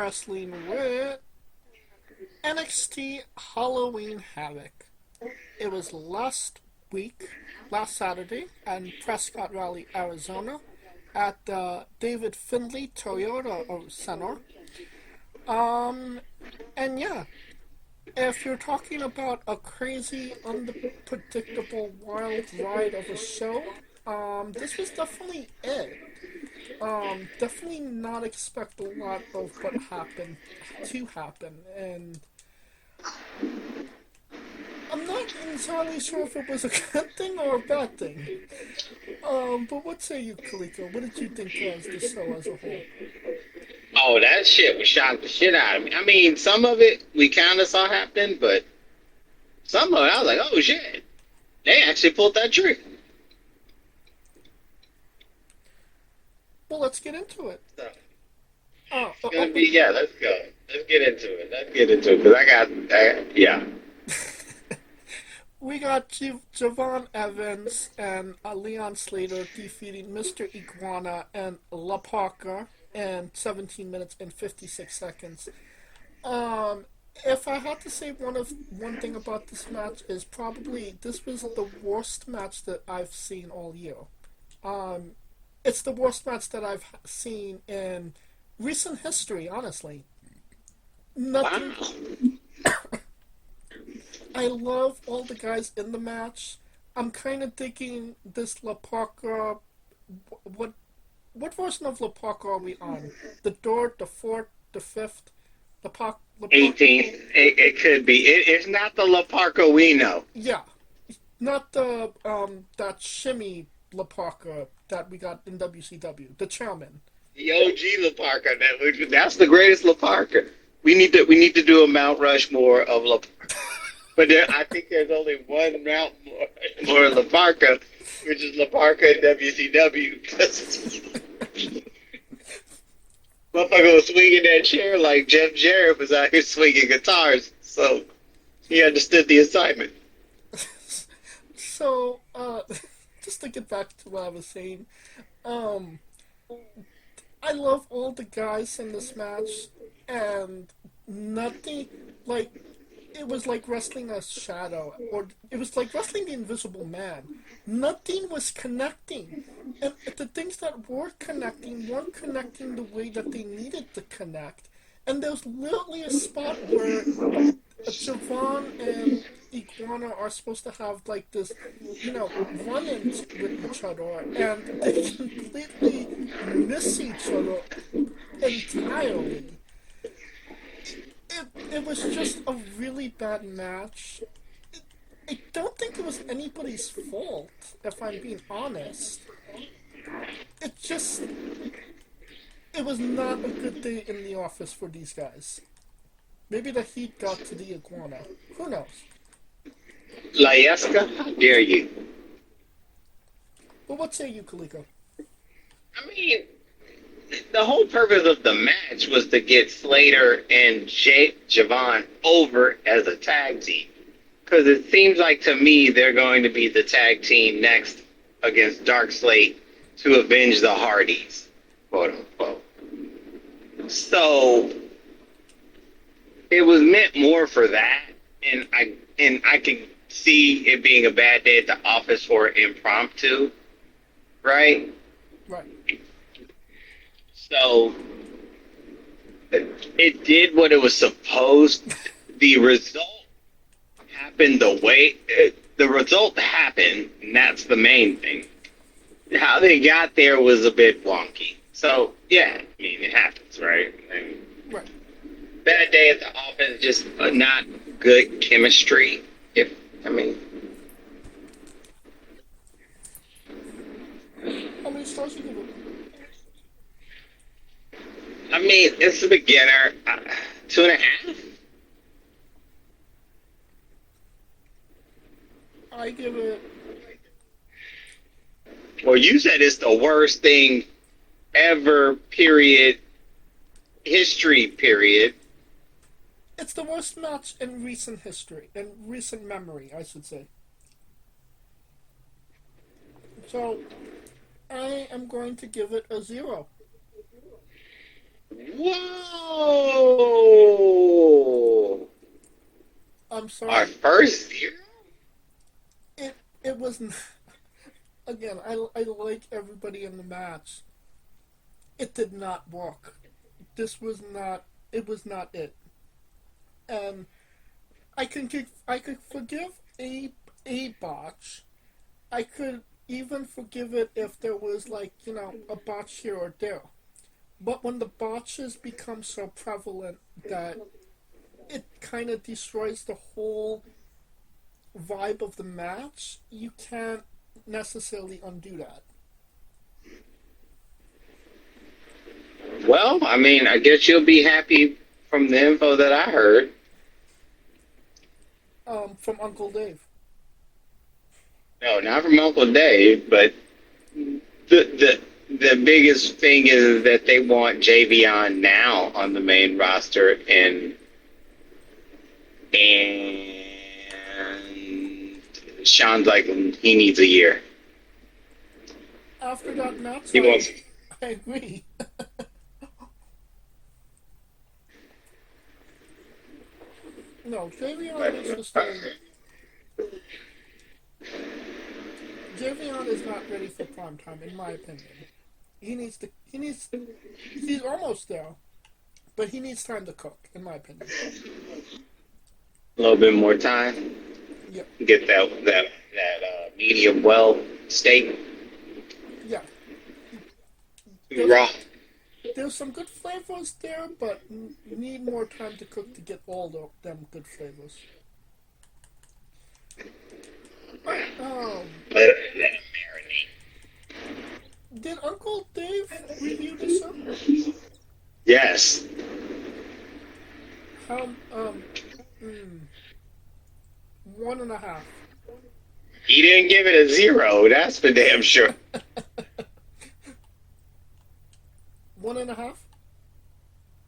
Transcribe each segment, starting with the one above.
wrestling with NXT Halloween Havoc. It was last Saturday, in Prescott Valley, Arizona, at the David Finley Toyota Center. And yeah, if you're talking about a crazy, unpredictable, wild ride of a show, this was definitely it. Definitely not expect a lot of what happened to happen, and I'm not entirely sure if it was a good thing or a bad thing. But what say you, Kaliko? What did you think was the show as a whole? Oh, that shit was shocked the shit out of me. I mean, some of it we kind of saw happen, but some of it I was like, oh shit, they actually pulled that trick. Well, let's get into it. So, Oh, it's gonna be yeah. Let's go. Let's get into it. Let's get into it because yeah. we got Javon Evans and Leon Slater defeating Mr. Iguana and La Parker in 17 minutes and 56 seconds. If I had to say one thing about this match is probably this was the worst match that I've seen all year. It's the worst match that I've seen in recent history, honestly. Nothing. Wow. I love all the guys in the match. I'm kind of thinking this La Parka. What version of La Parka are we on? The third, the fourth, the fifth, La Parka. 18th. It could be. It's not the La Parca we know. Yeah, not the that shimmy La Parka that we got in WCW. The chairman. The OG La Parca. That's the greatest La Parca. We need to do a Mount Rushmore of La Parca. But I think there's only one Mount more La Parca, which is La Parca in WCW. Motherfucker was swinging that chair like Jeff Jarrett was out here swinging guitars, so he understood the assignment. So, just to get back to what I was saying, um, I love all the guys in this match, and nothing, like, it was like wrestling a shadow, or it was like wrestling the Invisible Man. Nothing was connecting, and the things that were connecting weren't connecting the way that they needed to connect. And there's literally a spot where Javon and Iguana are supposed to have like this, run-ins with each other, and they completely miss each other entirely. It was just a really bad match. I don't think it was anybody's fault, if I'm being honest. It was not a good day in the office for these guys. Maybe the heat got to the Iguana. Who knows? La Yesca, how dare you? But what say you, Kaliko? I mean, the whole purpose of the match was to get Slater and Javon over as a tag team. Because it seems like to me they're going to be the tag team next against Dark Slate to avenge the Hardys, quote unquote. So it was meant more for that, and I could see it being a bad day at the office for impromptu, right? Right. So it did what it was supposed. The result happened the result happened, and that's the main thing. How they got there was a bit wonky. So yeah, I mean it happens, right? Right. Bad day at the office, just not good chemistry. How many stars you give it? I mean, it's a beginner. 2.5. I give it. Well, you said it's the worst thing ever. Period. History. Period. It's the worst match in recent history, in recent memory, I should say. So, I am going to give it a 0. Whoa! I'm Our sorry. first zero? It was again. I like everybody in the match. It did not work. This was not. It was not it. And I could forgive a botch. I could even forgive it if there was like a botch here or there. But when the botches become so prevalent that it kind of destroys the whole vibe of the match, you can't necessarily undo that. Well, I mean, I guess you'll be happy from the info that I heard. From Uncle Dave. No, not from Uncle Dave, but the biggest thing is that they want JV now on the main roster, and Sean's like he needs a year. After that match, He wants. I agree. No, Javion needs to stay. Javion is not ready for prime time, in my opinion. He needs to. He needs. He's almost there, but he needs time to cook, in my opinion. A little bit more time. Yeah, Get that medium well steak. yeah. Too There's raw. there's some good flavors there, but you need more time to cook to get all them good flavors. Let it marinate. Did Uncle Dave review this up? Yes. How mm, 1.5. He didn't give it a 0. That's for damn sure. 1.5.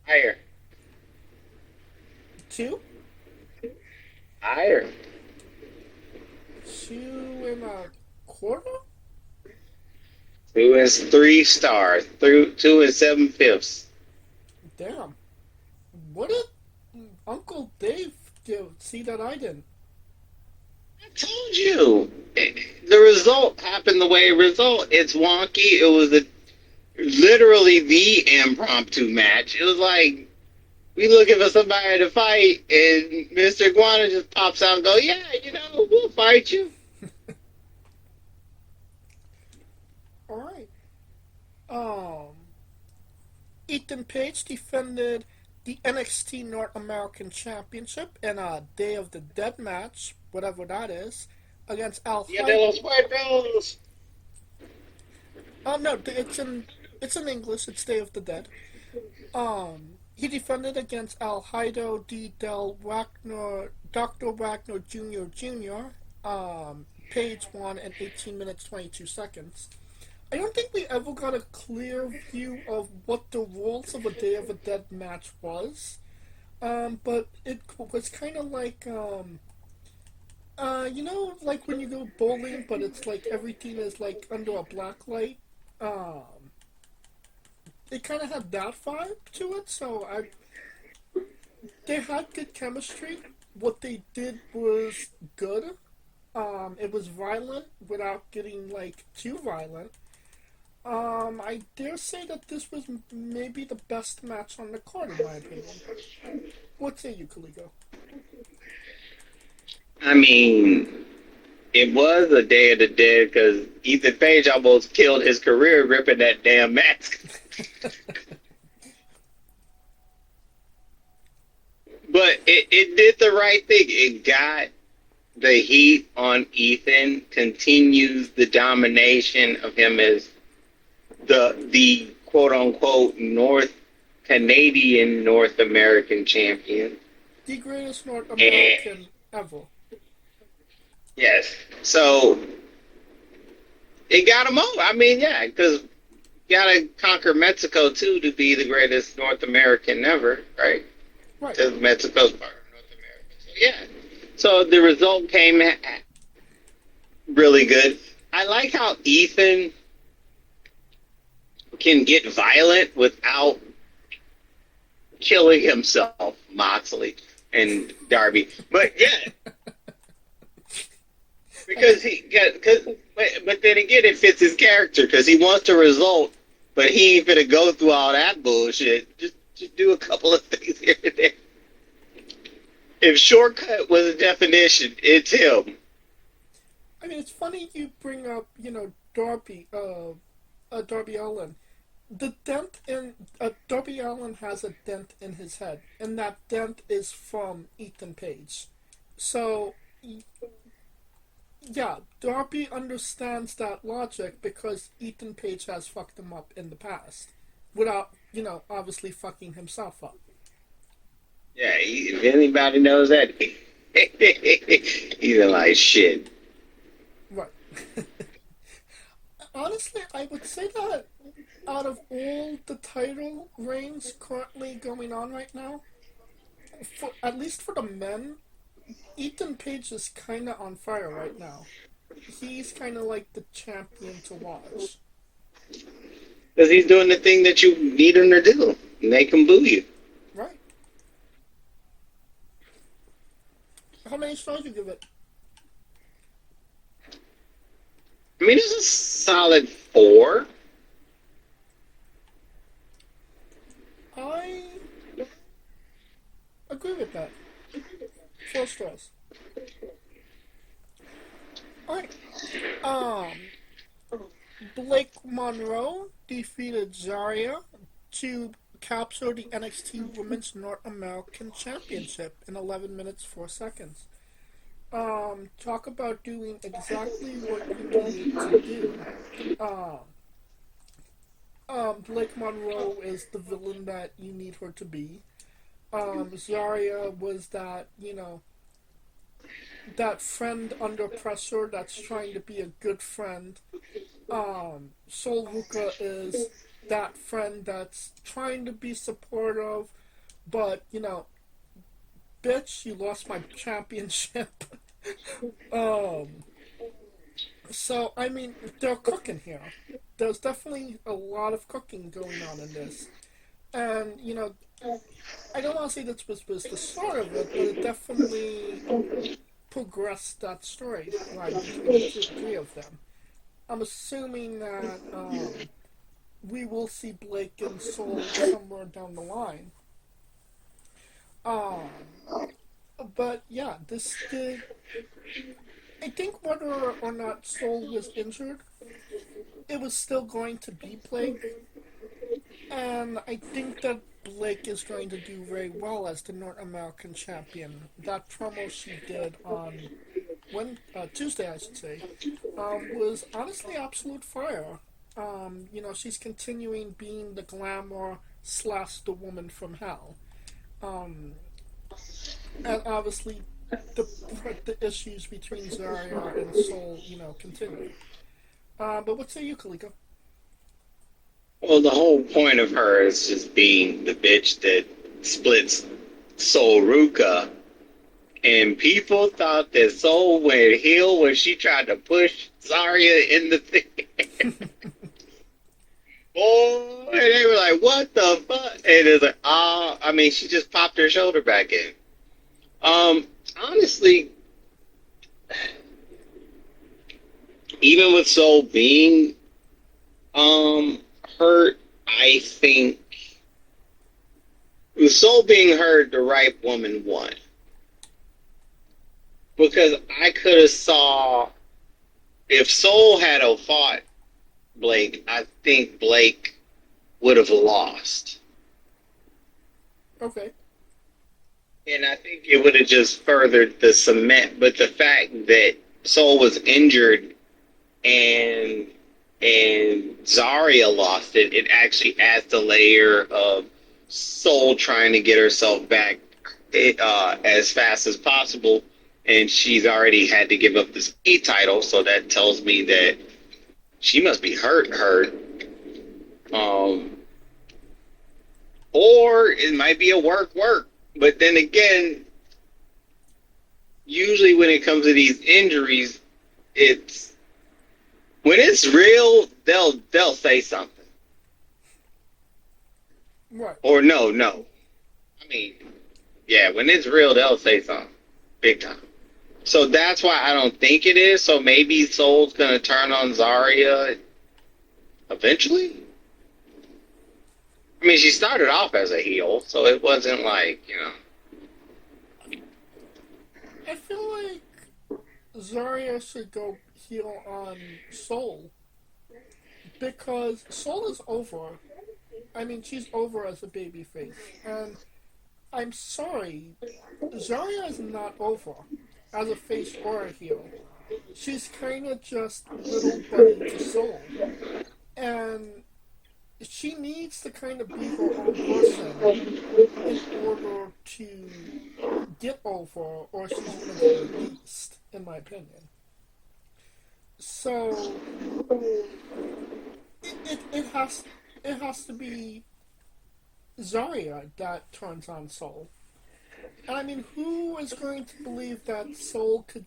Higher. 2. Higher. 2.25. 2 is 3 stars. 2 and 7/5. Damn. What did Uncle Dave give? See that I didn't. I told you. The result happened the way it result. It's wonky. It was literally the impromptu match. It was like we looking for somebody to fight, and Mr. Iguana just pops out and go, "Yeah, we'll fight you." All right. Um, Ethan Page defended the NXT North American Championship in a Day of the Dead match, whatever that is, against Al Yeah, de Hyde. los Muertos. Oh no, it's in English. It's Day of the Dead. He defended against Al Hido D. Del Wagner, Dr. Wagner Jr. Page won in 18 minutes 22 seconds. I don't think we ever got a clear view of what the rules of a Day of the Dead match was. But it was kind of like like when you go bowling, but it's like everything is like under a black light. It kind of had that vibe to it. So they had good chemistry. What they did was good. It was violent without getting like too violent. I dare say that this was maybe the best match on the card, in my opinion. What say you, Kaligo? I mean, it was a Day of the Dead because Ethan Page almost killed his career ripping that damn mask. But it did the right thing. It got the heat on Ethan, continues the domination of him as the quote unquote North American champion. The greatest North And American ever. yes, so it got him over. I mean, yeah, because you gotta conquer Mexico too to be the greatest North American ever, right? Right. Because Mexico's part of North America. So yeah. So the result came really good. I like how Ethan can get violent without killing himself, Moxley and Darby. But yeah, because but then again, it fits his character because he wants the result, but he ain't gonna go through all that bullshit. Just do a couple of things here and there. If shortcut was a definition, it's him. I mean, it's funny you bring up, Darby Allin. The dent in Darby Allin has a dent in his head, and that dent is from Ethan Page. So, yeah, Darby understands that logic because Ethan Page has fucked him up in the past, without obviously fucking himself up. Yeah, if anybody knows that, he's like shit. Right. Honestly, I would say that out of all the title reigns currently going on right now, at least for the men, Ethan Page is kind of on fire right now. He's kind of like the champion to watch. Because he's doing the thing that you need him to do. Make him boo you. Right. How many stars you give it? I mean, it's a solid 4. I agree with that. 4 stars. Alright. Blake Monroe defeated Zarya to capture the NXT Women's North American Championship in 11 minutes 4 seconds. Talk about doing exactly what you need to do. Blake Monroe is the villain that you need her to be. Zarya was that, that friend under pressure that's trying to be a good friend. Sol Ruka is that friend that's trying to be supportive, but, bitch, you lost my championship. So, I mean, they're cooking here. There's definitely a lot of cooking going on in this. And, I don't want to say this was the start of it, but it definitely progressed that storyline between the three of them. I'm assuming that we will see Blake and Soul somewhere down the line. But yeah, this did. I think whether or not Soul was injured, it was still going to be Blake. And I think that Blake is going to do very well as the North American champion. That promo she did on Tuesday, I should say, was honestly absolute fire. She's continuing being the glamour / the woman from hell. And obviously, the issues between Zarya and Soul, continue. But what say you, Kaliko? Well, the whole point of her is just being the bitch that splits Sol Ruka. And people thought that Sol went heel when she tried to push Zarya in the thing. Boy, they were like, what the fuck? And it's like, I mean, she just popped her shoulder back in. Honestly, even with Sol being hurt, I think with Sol being hurt, the right woman won. Because I could have saw if Sol had fought Blake, I think Blake would have lost. Okay. And I think it would have just furthered the cement. But the fact that Sol was injured and Zarya lost it, it actually adds the layer of Sol trying to get herself back as fast as possible. And she's already had to give up the speed title, so that tells me that she must be hurt. Or it might be a work. But then again, usually when it comes to these injuries, it's when it's real, they'll say something. Right. Or no. mean, yeah, when it's real, they'll say something. Big time. So that's why I don't think it is. So maybe Soul's going to turn on Zarya eventually? I mean, she started off as a heel, so it wasn't like, I feel like Zarya should go heel on Soul because Soul is over. I mean, she's over as a babyface, and I'm sorry, Zarya is not over as a face or a heel. She's kind of just little buddy to Soul, and she needs to kind of be her own person in order to get over, or she's going to get released, in my opinion. So it has to be Zarya that turns on Soul. And I mean, who is going to believe that Soul could?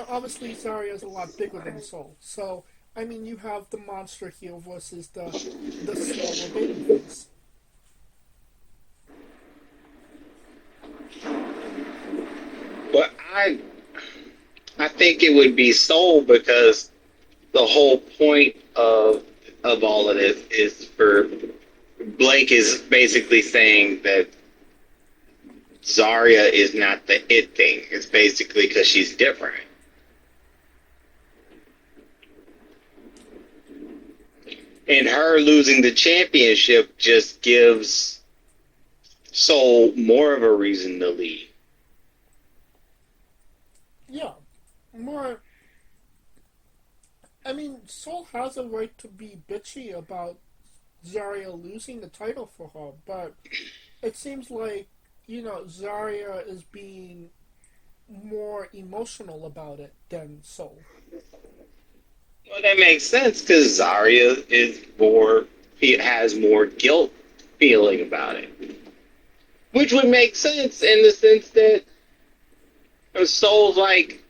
Obviously Zarya is a lot bigger than Soul. So I mean, you have the monster heel versus the smaller babyface. but I think it would be Soul because the whole point of all of this is for Blake is basically saying that Zarya is not the it thing. It's basically because she's different. And her losing the championship just gives Soul more of a reason to leave. Yeah, more. I mean, Soul has a right to be bitchy about Zarya losing the title for her, but it seems like, Zarya is being more emotional about it than Soul. Well, that makes sense because Zarya has more guilt feeling about it, which would make sense in the sense that Soul's like,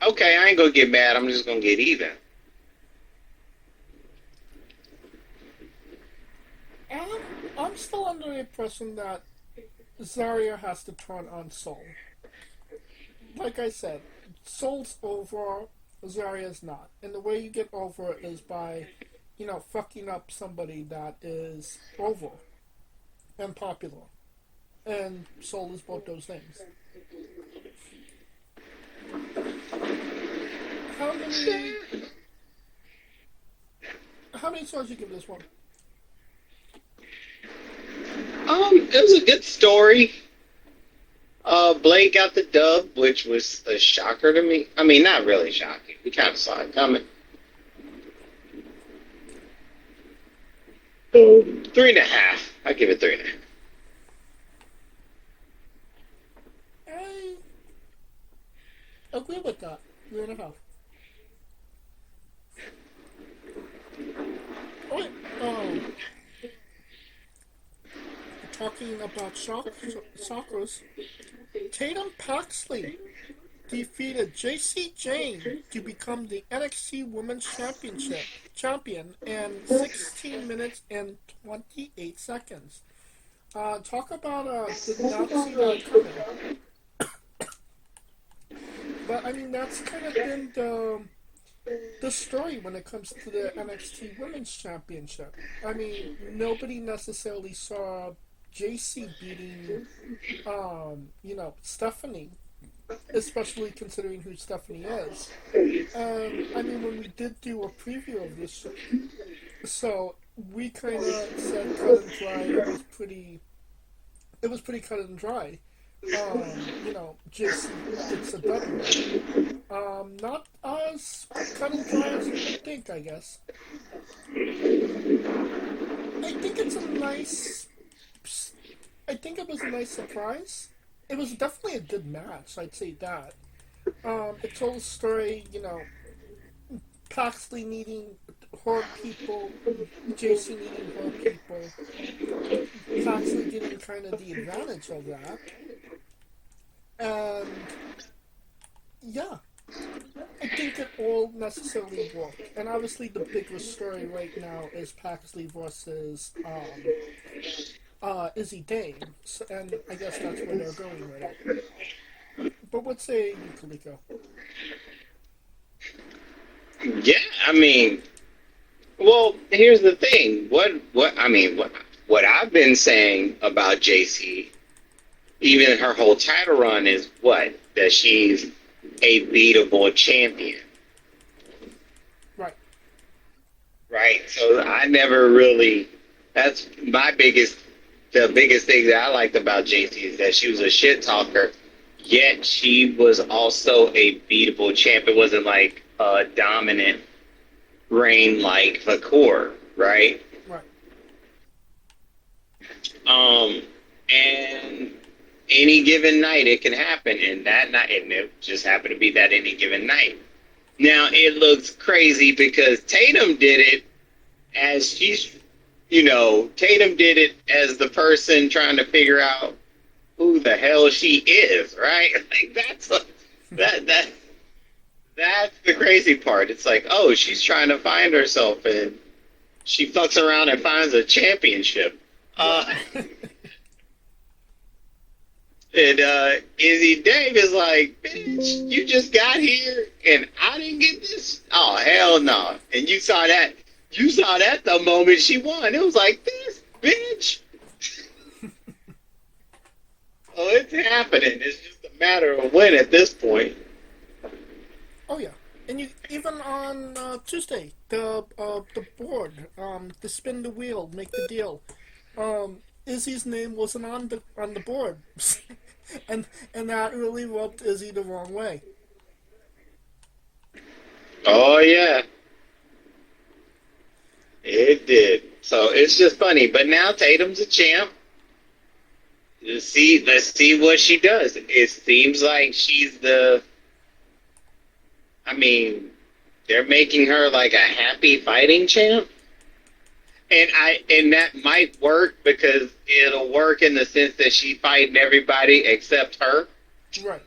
okay, I ain't gonna get mad. I'm just gonna get even. And I'm still under the impression that Zarya has to turn on Soul. Like I said, Soul's over, Zarya's not. And the way you get over is by, fucking up somebody that is over and popular. And Soul is both those things. How many how many stars do you give this one? It was a good story. Blake got the dub, which was a shocker to me. I mean, not really shocking. We kind of saw it coming. 3.5. I give it 3.5. I agree with that. 3.5. Alright, talking about shockers, Tatum Paxley defeated JC Jane to become the NXT Women's Champion in 16 minutes and 28 seconds. Talk about did not see that coming. But I mean, that's kind of been the story when it comes to the NXT Women's Championship. I mean, nobody necessarily saw JC beating, Stephanie, especially considering who Stephanie is. I mean, when we did do a preview of this show, so we kind of said cut and dry. It was pretty cut and dry. JC gets a W. Not as cut and dry as you would think, I guess. I think it was a nice surprise. It was definitely a good match, I'd say that. It told a story, Paxley needing her people, JC needing her people, Paxley getting kind of the advantage of that. And yeah, I think it all necessarily worked. And obviously the biggest story right now is Paxley versus Izzy Dane, and I guess that's where they're going with it. But what say you, Kaliko? Yeah, I mean, well, here's the thing. What I've been saying about JC, even her whole title run, is what that she's a beatable champion, Right. right? So I never really. That's the biggest thing that I liked about JC is that she was a shit talker, yet she was also a beatable champ. It wasn't like a dominant reign like Hakur, right? Right. And any given night it can happen, and that night, and it just happened to be that any given night. Now it looks crazy because Tatum did it as Tatum did it as the person trying to figure out who the hell she is, right? Like that that's the crazy part. It's like, oh, she's trying to find herself, and she fucks around and finds a championship. And Izzy Dave is like, bitch, you just got here and I didn't get this? Oh, hell no. And you saw that the moment she won. It was like, this bitch. Oh, it's happening. It's just a matter of when at this point. Oh yeah, and you even on Tuesday, the board, the spin the wheel, make the deal. Izzy's name wasn't on the board, and that really rubbed Izzy the wrong way. Oh, yeah. It did. So it's just funny. But now Tatum's a champ. Let's see what she does. It seems like I mean, they're making her like a happy fighting champ. And that might work because it'll work in the sense that she's fighting everybody except her. Right.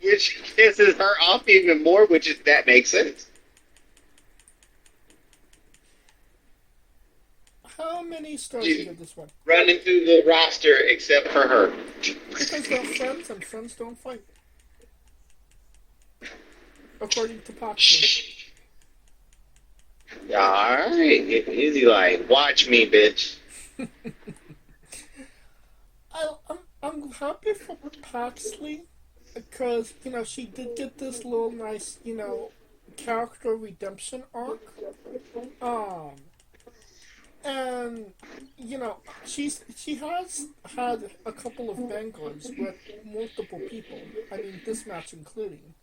Which pisses her off even more, that makes sense. How many stars do you give this one? Running through the roster except for her. Because they're friends and friends don't fight. According to Poxley. Alright. Izzy like, watch me, bitch. I'm happy for Poxley because, she did get this little nice, character redemption arc. And she has had a couple of bangers with multiple people. I mean, this match including.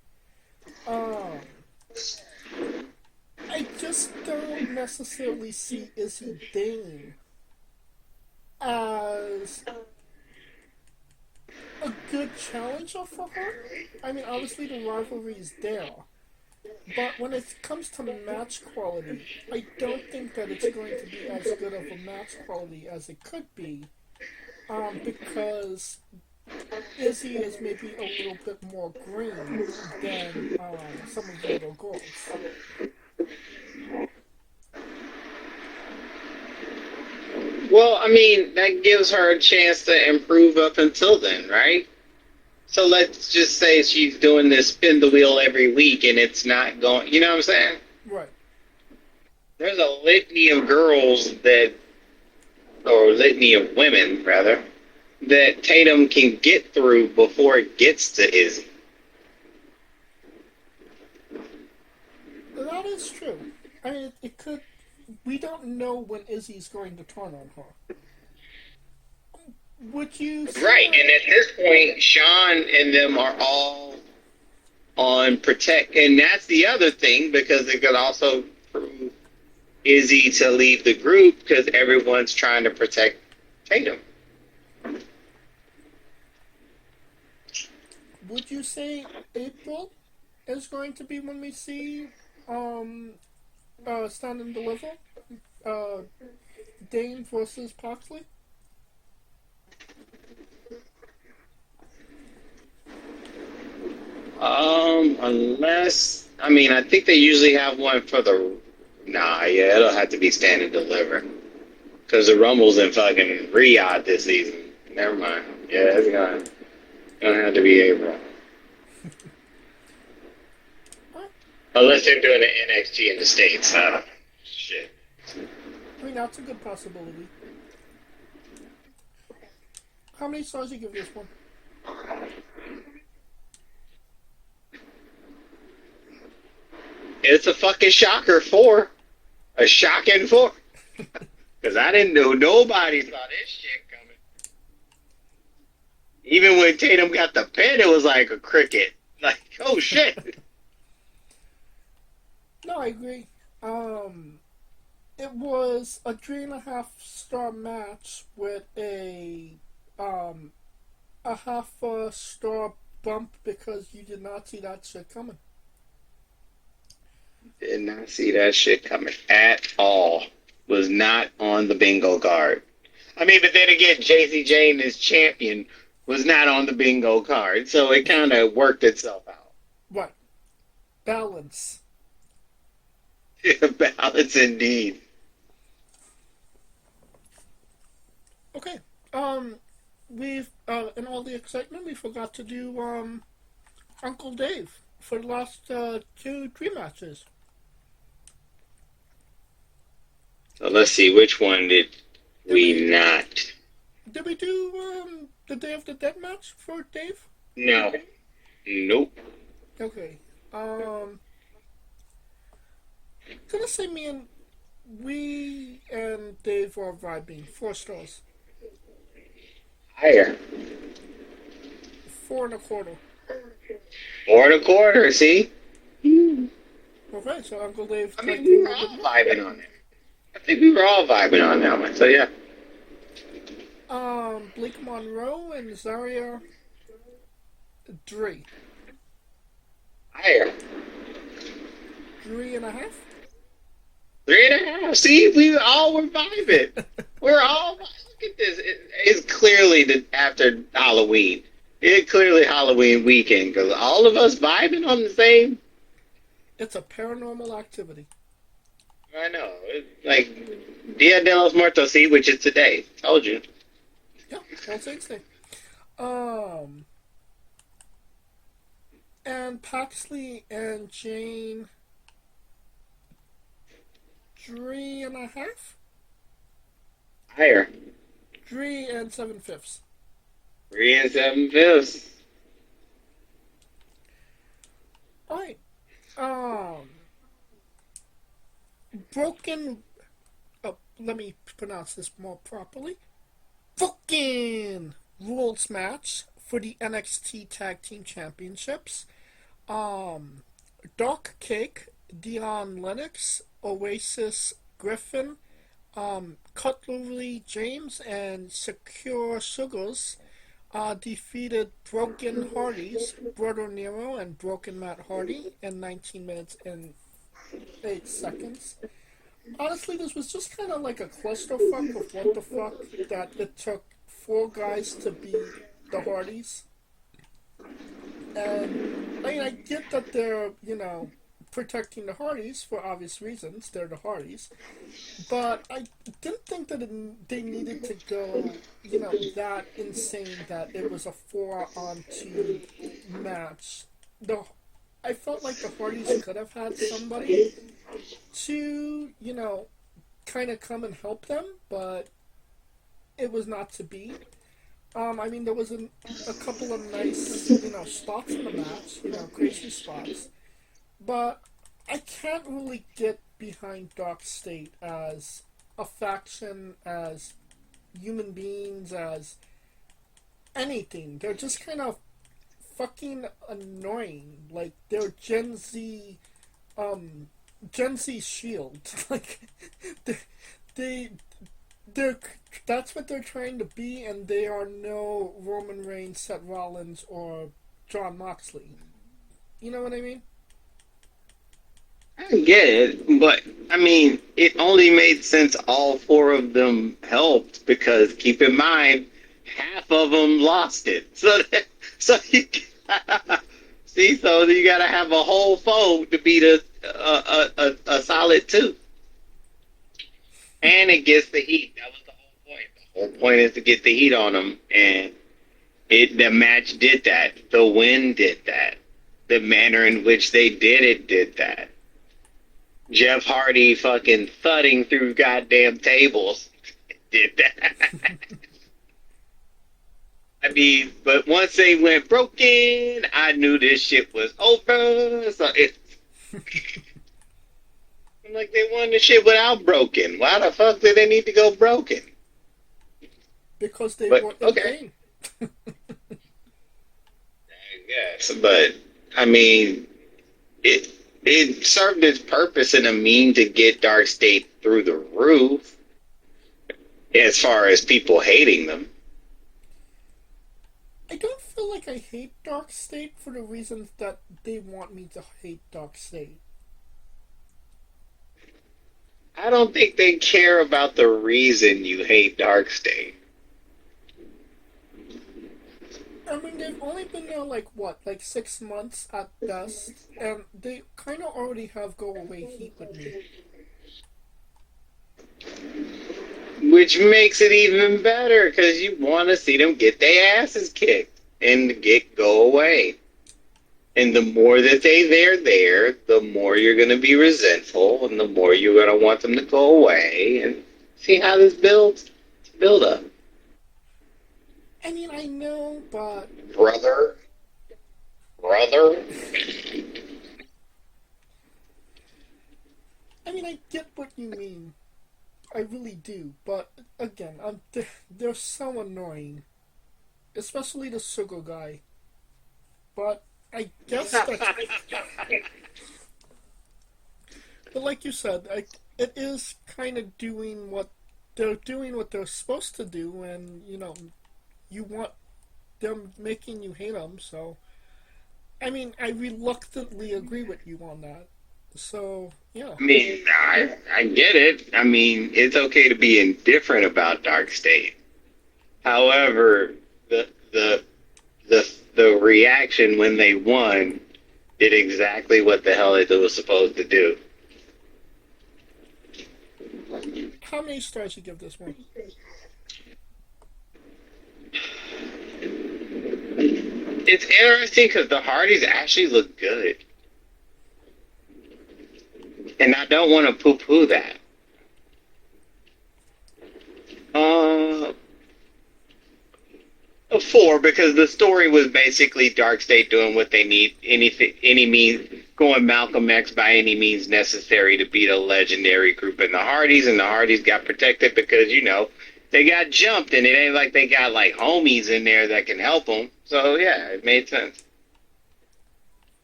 I just don't necessarily see Izzy Dane as a good challenger for her. I mean, obviously the rivalry is there. But when it comes to match quality, I don't think that it's going to be as good of a match quality as it could be, because Izzy is maybe a little bit more green than some of the other girls. Well, I mean, that gives her a chance to improve up until then, right? So let's just say she's doing this spin the wheel every week and it's not going, you know what I'm saying? Right. There's a litany of girls or litany of women, rather, that Tatum can get through before it gets to Izzy. That is true. I mean, it could. We don't know when Izzy's going to turn on her. Would you say... Right, and at this point, Sean and them are all on protect, and that's the other thing, because it could also prove Izzy to leave the group because everyone's trying to protect Tatum. Would you say April is going to be when we see Stand and Deliver? Dane versus Poxley? Unless, I mean, I think they usually have one for the. Nah, yeah, it'll have to be Stand and Deliver. Because the Rumble's in fucking Riyadh this season. Never mind. Yeah, it's gonna have to be April. Unless they're doing the NXT in the States. Shit. I mean, that's a good possibility. How many stars do you give this one? It's a fucking shocker 4. A shocking 4. Because I didn't know nobody saw this shit coming. Even when Tatum got the pin, it was like a cricket. Like, oh shit. No, I agree. It was a 3.5-star match with a half a star bump because you did not see that shit coming. Did not see that shit coming at all. Was not on the bingo card. I mean, but then again, JC Jane as champion was not on the bingo card, so it kind of worked itself out. What? Balance. Balance indeed. Okay. We've in all the excitement, we forgot to do Uncle Dave for the last 2 dream matches. So let's see, which one did we not? Did we do the Day of the Dead match for Dave? No. Nope. Okay. Gonna say we and Dave are vibing. 4 stars. Higher. 4.25. 4.25, see? Okay, so Uncle Dave. I mean, we were all vibing on it. I think we were all vibing on that one, so yeah. Blake Monroe and Zaria Drey. Higher. 3.5? 3.5. See, we all were vibing. We're all look at this. It's clearly after Halloween. It's clearly Halloween weekend because all of us vibing on the same. It's a paranormal activity. I know. It's like Dia de los Muertos, see, which is today. Told you. Yeah, All Saints Day. And Paxley and Jane 3.5? Higher. 3 7/5. 3 7/5. Alright. Broken. Oh, let me pronounce this more properly. Broken rules match for the NXT Tag Team Championships. Doc Cake, Dion Lennox, Oasis Griffin, Cutlery James, and Secure Sugars defeated Broken Hardys, Brother Nero, and Broken Matt Hardy in 19 minutes and 8 seconds. Honestly, this was just kind of like a clusterfuck of what the fuck that it took 4 guys to beat the Hardys. And, I mean, I get that they're, protecting the Hardys for obvious reasons. They're the Hardys. But I didn't think that they needed to go, that insane that it was a 4-on-2 match. I felt like the Hardys could have had somebody to, kind of come and help them, but it was not to be. I mean, there was a couple of nice, spots in the match, crazy spots. But I can't really get behind Dark State as a faction, as human beings, as anything. They're just kind of fucking annoying. Like, they're Gen Z Shield. Like, they're that's what they're trying to be, and they are no Roman Reigns, Seth Rollins, or John Moxley. You know what I mean? I get it, but I mean, it only made sense all 4 of them helped because keep in mind, half of them lost it. So you see, so you got to have a whole foe to beat a solid 2. and it gets the heat. That was the whole point. The whole point is to get the heat on them, and the match did that. The win did that. The manner in which they did it did that. Jeff Hardy fucking thudding through goddamn tables did that. I mean, but once they went broken, I knew this shit was over. So it's like they won the shit without broken. Why the fuck did they need to go broken? Because they But were in okay, pain. yes, but I mean, it served its purpose in a mean to get Dark State through the roof as far as people hating them. I don't feel like I hate Dark State for the reasons that they want me to hate Dark State. I don't think they care about the reason you hate Dark State. I mean, they've only been there like what, like 6 months at best, and they kind of already have go away heat with me. Which makes it even better because you want to see them get their asses kicked and go away. And the more that they're there, the more you're going to be resentful, and the more you're going to want them to go away. And see how this builds? It's build up. I mean, I know, but Brother. I mean, I get what you mean. I really do, but again, they're so annoying, especially the sugar guy. But I guess that's. But like you said, it is kind of doing what they're supposed to do, and you want them making you hate them. So, I mean, I reluctantly agree with you on that. So, yeah. I mean, I get it. I mean, it's okay to be indifferent about Dark State. However, the reaction when they won did exactly what the hell it was supposed to do. How many stars you give this one? It's interesting because the Hardys actually look good. And I don't want to poo-poo that. A 4 because the story was basically Dark State doing what they need, any means, going Malcolm X by any means necessary to beat a legendary group in the Hardys, and the Hardys got protected because they got jumped, and it ain't like they got like homies in there that can help them. So yeah, it made sense.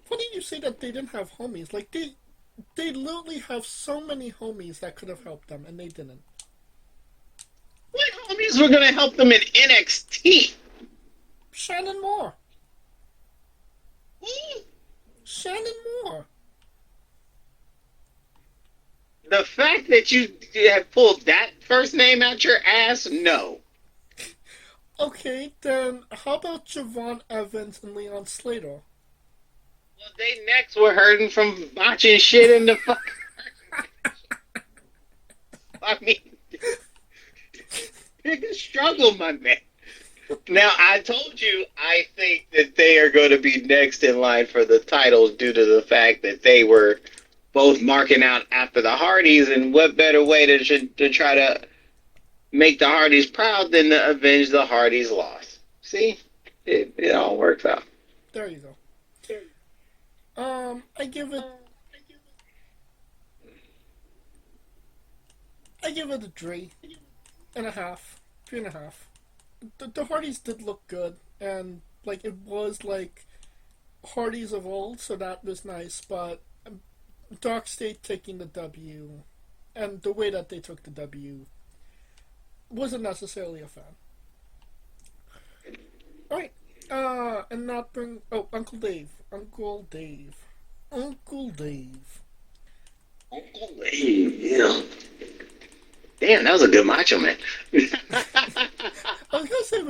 Funny you say that they didn't have homies. Like they literally have so many homies that could have helped them, and they didn't. What homies were gonna help them in NXT? Shannon Moore. Hmm? Shannon Moore. The fact that you have pulled that first name out your ass, no. Okay, then how about Javon Evans and Leon Slater? Well, they necks were hurting from botching shit in the fuck. I mean, biggest struggle, my man. Now, I told you I think that they are going to be next in line for the titles due to the fact that they were both marking out after the Hardys, and what better way to try to make the Hardys proud than to avenge the Hardys' loss? See? It all works out. There you go. I give it. I give it a 3.5, 3.5. The Hardys did look good, and like it was like Hardys of old, so that was nice. But Dark State taking the W, and the way that they took the W, wasn't necessarily a fan. All right, and not bring. Oh, Uncle Dave. Uncle Dave. Yeah. Damn, that was a good Macho Man. I was gonna say,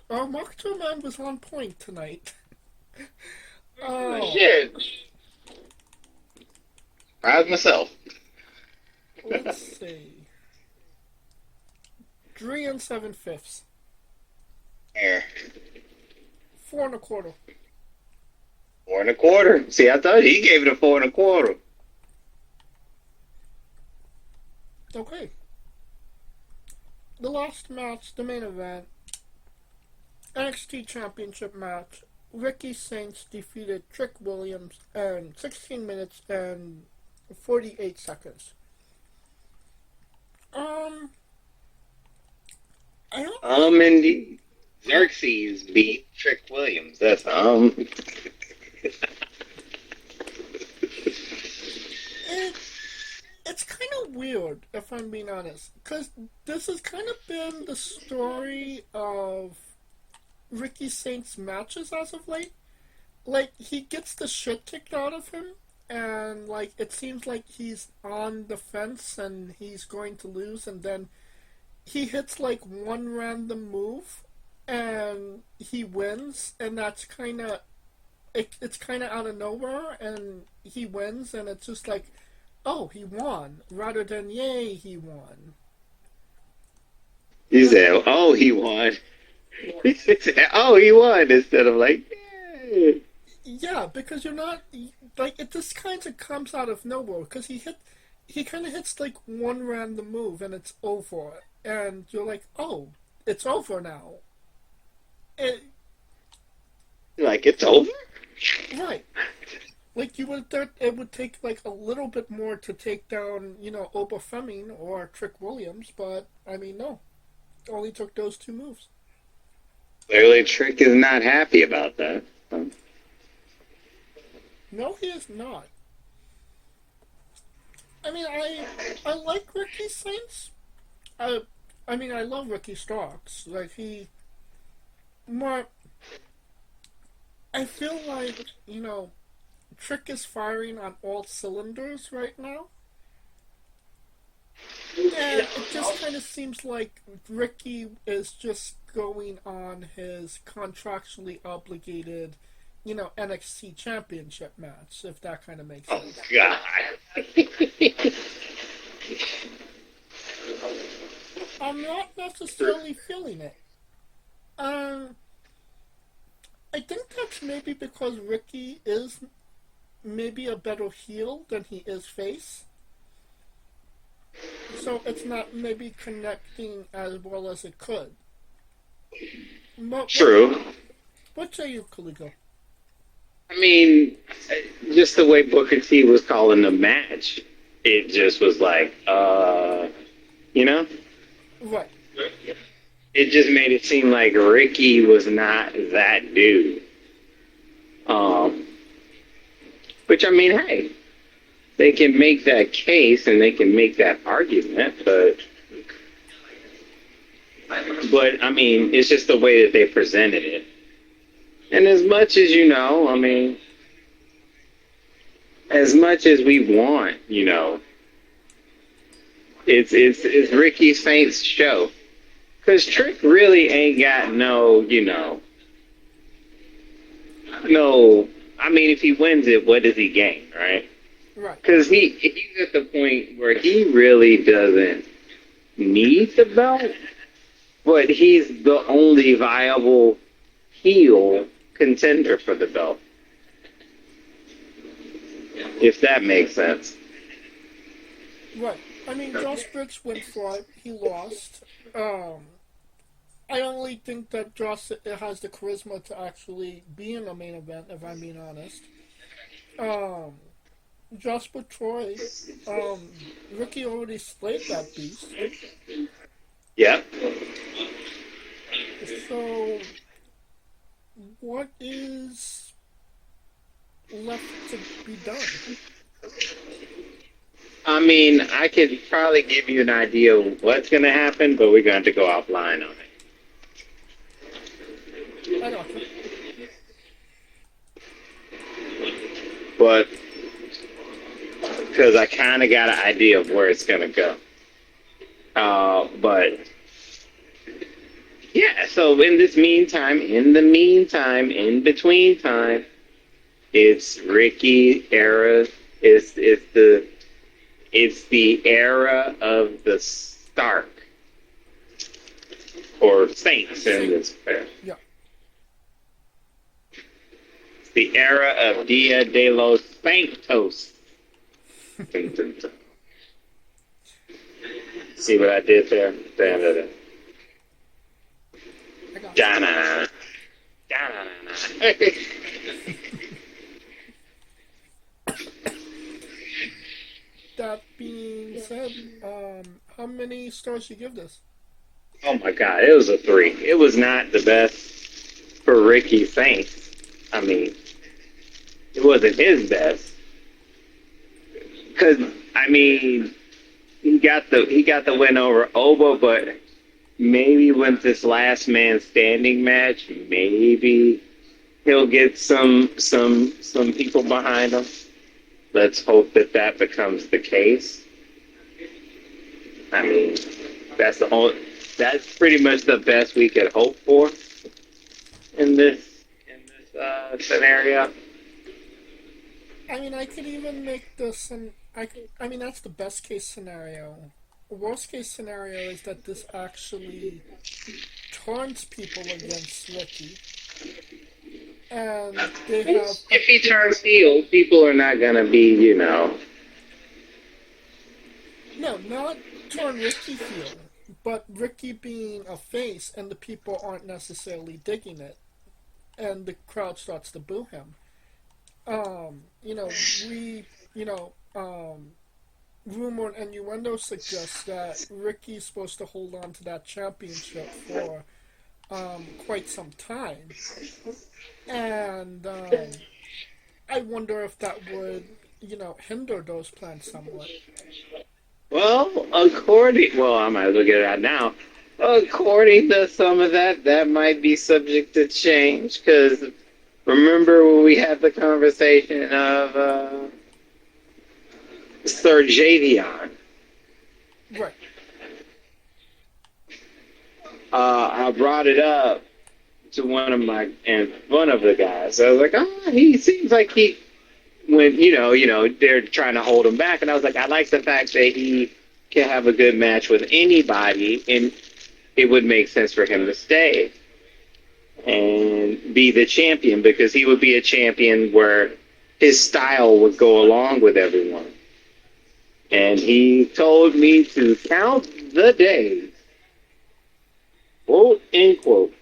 our Macho Man was on point tonight. Oh, Shit. Proud of myself. let's see. 3 and 7/5. There. 4 1/4. 4 1/4. See, I thought he gave it a 4 1/4. Okay. The last match, the main event, NXT Championship match. Ricky Saints defeated Trick Williams in 16 minutes and 48 seconds. I don't. Indeed. Xerxes beat Trick Williams. That's It's kind of weird, if I'm being honest, because this has kind of been the story of Ricky Saints' matches as of late. Like, he gets the shit kicked out of him, and, like, it seems like he's on the fence and he's going to lose, and then he hits, like, one random move, and he wins, and that's kind of... It's kind of out of nowhere, and he wins, and it's just like, oh, he won, rather than, yay, he won. He said, oh, he won. He said, oh, he won, instead of like, yay. Yeah, because you're not, like, it just kind of comes out of nowhere, because he kind of hits, like, one random move, and it's over, and you're like, oh, it's over now. Like, it's over? Right. Like, you would think it would take, like, a little bit more to take down, Oba Fleming or Trick Williams, but, I mean, no. It only took those 2 moves. Clearly, Trick is not happy about that. No, he is not. I mean, I like Ricky Saints. I mean, I love Ricky Starks. Like, I feel like, Trick is firing on all cylinders right now. And it just kind of seems like Ricky is just going on his contractually obligated, NXT Championship match, if that kind of makes sense. Oh, God. I'm not necessarily feeling it. I think that's maybe because Ricky is maybe a better heel than he is face. So it's not maybe connecting as well as it could. True. What say you, Caligo? I mean, just the way Booker T was calling the match, it just was like, Right. It just made it seem like Ricky was not that dude. Which, I mean, hey, they can make that case and they can make that argument, but I mean, it's just the way that they presented it. And as much as, I mean, as much as we want, it's Ricky Saints' show. Because Trick really ain't got no, I mean, if he wins it, what does he gain, right? Right. Because he's at the point where he really doesn't need the belt, but he's the only viable heel contender for the belt. If that makes sense. Right. I mean, Josh Briggs went for it. He lost. I only think that Josh has the charisma to actually be in the main event, if I'm being honest. Josh Troy, Ricky already slayed that beast. Yeah. So, what is left to be done? I mean, I could probably give you an idea of what's going to happen, but we're going to go offline on it. I got you. But, because I kind of got an idea of where it's going to go. But, yeah, so in between time, it's Ricky era. It's the era of the Stark. or Saints in this affair. Yeah. It's the era of Dia de los Santos. See what I did there? I got Da-na. That being said, how many stars you give this? Oh my God, it was a 3. It was not the best for Ricky Saints. I mean, it wasn't his best. Because I mean, he got the win over Oba, but maybe with this last man standing match, maybe he'll get some people behind him. Let's hope that becomes the case. I mean, that's pretty much the best we could hope for in this scenario. I mean, I could even make this, and I mean, that's the best case scenario. Worst case scenario is that this actually turns people against Ricky, and they have. If he turns heel, people are not gonna be, No, not turn Ricky heel, but Ricky being a face, and the people aren't necessarily digging it, and the crowd starts to boo him. Rumor and innuendo suggests that Ricky's supposed to hold on to that championship for quite some time, and I wonder if that would, hinder those plans somewhat. well, I might as well get it out now. According to some of that might be subject to change, because remember when we had the conversation of Sir Javion? Right. I brought it up to one of the guys. I was like, he seems like when they're trying to hold him back, and I was like, I like the fact that he can have a good match with anybody, and it would make sense for him to stay and be the champion, because he would be a champion where his style would go along with everyone. And he told me to count the days, quote unquote.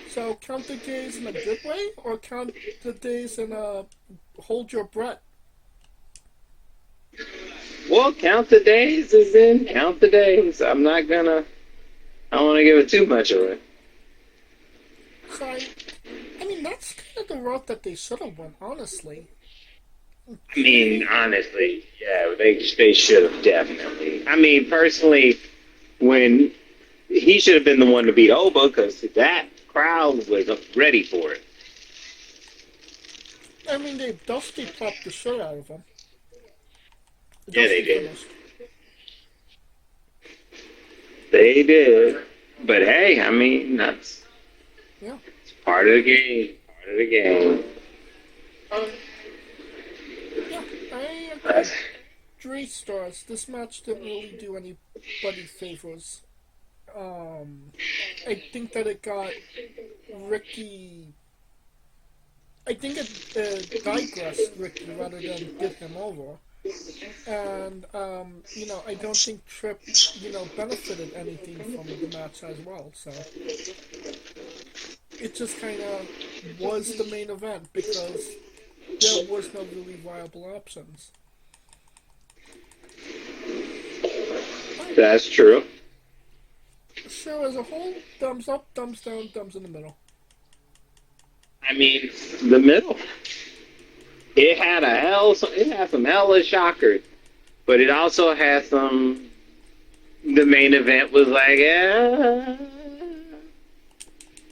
So count the days in a good way, or count the days in a hold your breath? Well, count the days is in count the days. I don't want to give it too much away. So I mean, that's kind of the route that they should have went, honestly. I mean, honestly, yeah, they should have definitely. I mean, personally, when he should have been the one to beat Oba, because that crowd was ready for it. I mean, they Dusty popped the shit out of him. Yeah, they did. They did. But hey, I mean, that's part of the game. Part of the game. Yeah, I agree. 3 stars. This match didn't really do anybody favors. I think that it got Ricky. I think it digressed Ricky rather than get him over. And, I don't think Tripp, benefited anything from the match as well, so. It just kind of was the main event because there was no really viable options. That's true. Show as a whole, thumbs up, thumbs down, thumbs in the middle. I mean, the middle. It had some hella shockers, but it also had some. The main event was like,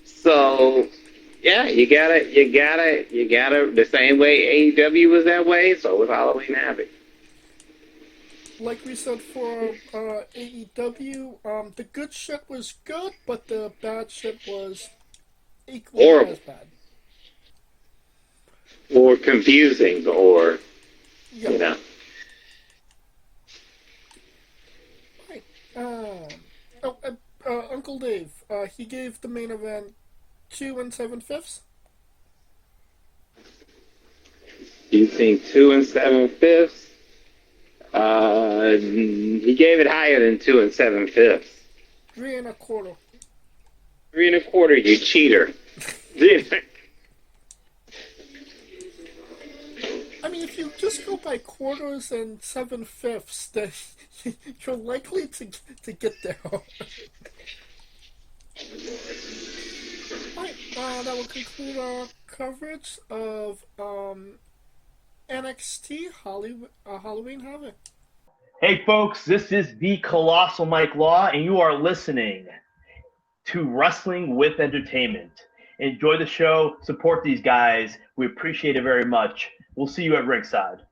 So, yeah, you gotta. The same way AEW was that way, so was Halloween Havoc. Like we said for AEW, the good shit was good, but the bad shit was equally horrible. As bad. Or confusing, or, Dave. He gave the main event 2 7/5. You think 2 7/5? He gave it higher than 2 7/5. 3 1/4. 3 1/4, you cheater. I mean, if you just go by quarters and 7/5, then you're likely to get there. Alright, that will conclude our coverage of NXT Halloween Havoc. Hey folks, this is the Colossal Mike Law, and you are listening to Wrestling with Entertainment. Enjoy the show, support these guys. We appreciate it very much. We'll see you at ringside.